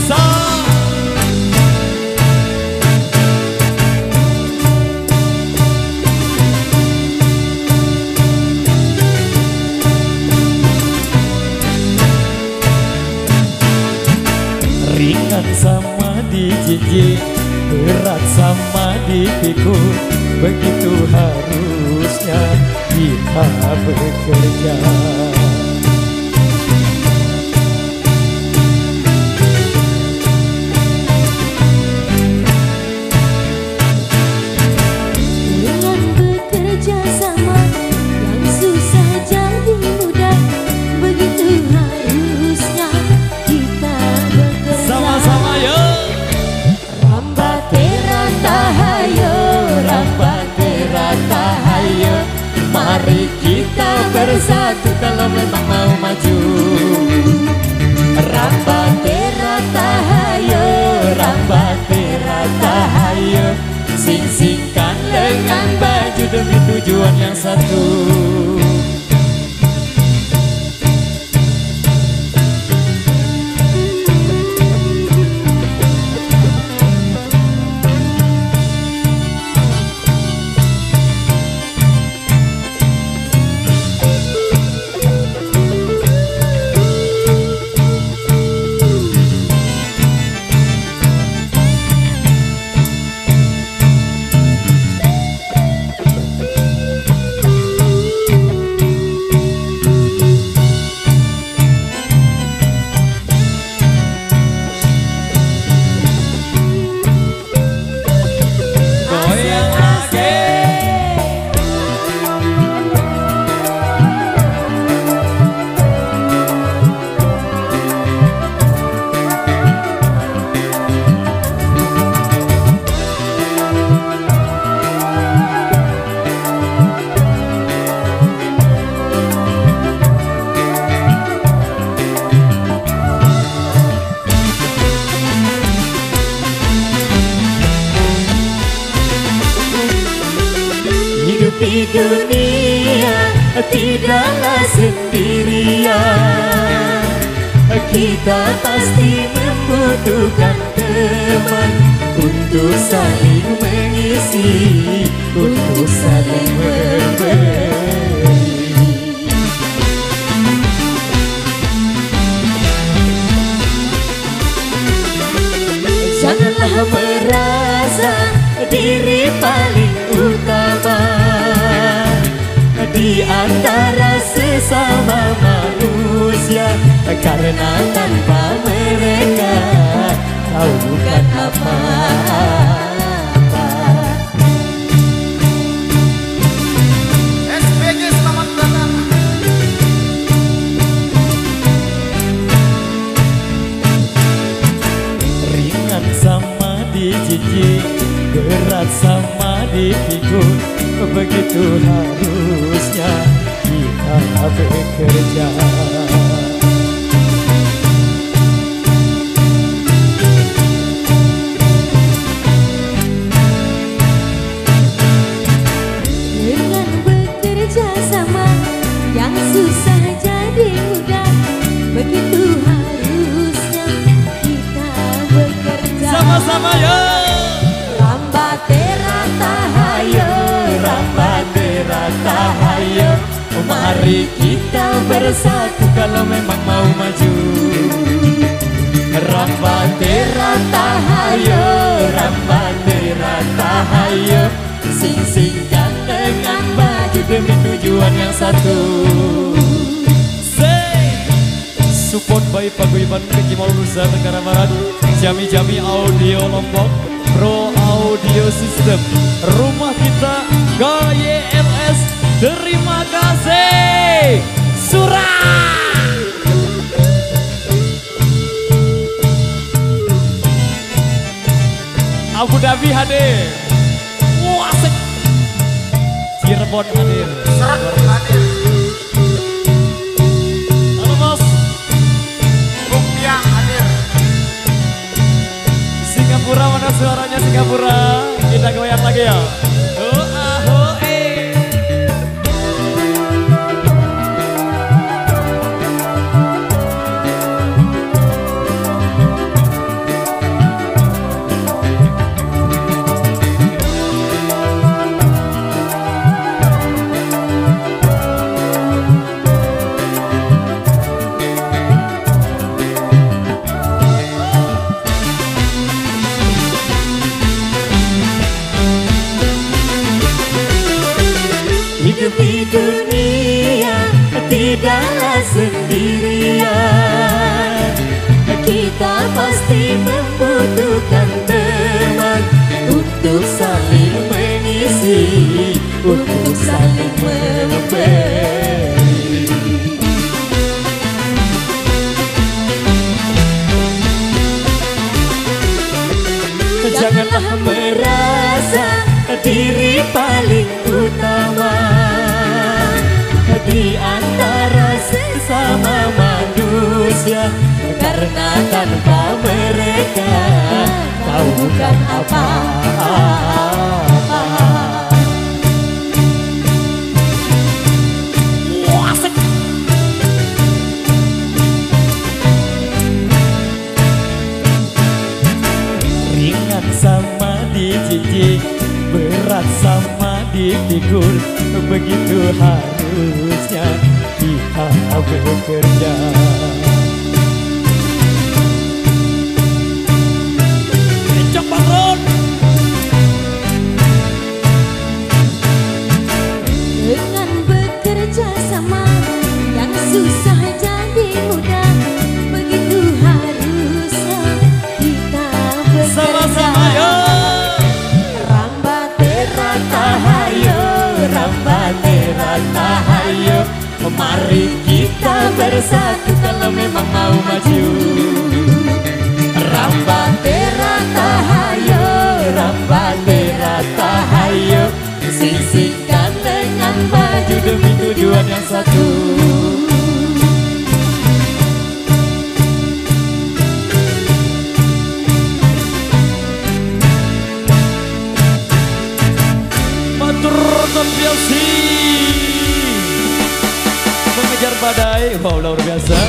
Bisa. Ringan sama dijinjing, berat sama dipikul, begitu harusnya kita bekerja. Dengan bekerja sama, yang susah jadi mudah, begitu harusnya kita bekerja. Sama-sama yuk. Tahayo, mari kita bersatu kalau memang mau maju. Rambatera tahayo, sing-singkan dengan baju demi tujuan yang satu. Di dunia tidaklah sendirian, kita pasti membutuhkan teman untuk saling mengisi, untuk saling memberi. Janganlah merasa diri paling utama di antara sesama manusia, karena tanpa mereka kau bukan apa-apa. SPG selamat datang. Ringan sama dijinjing, berat sama dipikul, begitu harusnya kita bekerja. Dengan bekerja sama, yang susah jadi mudah, begitu harusnya kita bekerja. Sama-sama ya. Rambatera tahayo, mari kita bersatu kalau memang mau maju. Rambatera tahayo, sing-singkan dengan baju demi tujuan yang satu. Support by Paguyuban Kekimal Nusa Tenggara Barat, Jami-Jami Audio Lombok, Pro Audio System, rumah kita GYLS. Terima kasih. Surah Abu Dhabi hadir. Wasik Cirebon hadir. Serat hadir. Halo Mas. Rupiah hadir. Singapura, mana suaranya Singapura? Kita goyang lagi ya. kalah sendirian. Kita pasti membutuhkan teman untuk saling mengisi, untuk saling memberi. Janganlah merasa diri paling utama di antara sesama manusia, karena tanpa mereka kau bukan apa-apa. Ringan sama dijijik, berat sama dipikul, begitu harusnya kita bekerja. Cok Bangron. Dengan bekerja sama yang susah jadi mudah, begitu harusnya kita bekerja. Sama-sama ya. Hayo, mari kita bersatu kalau memang mau maju. Rambate rata hayo, rambate rata hayo, sisihkan dengan baju demi tujuan yang satu. Matur konfiansi mengejar badai, wow luar biasa.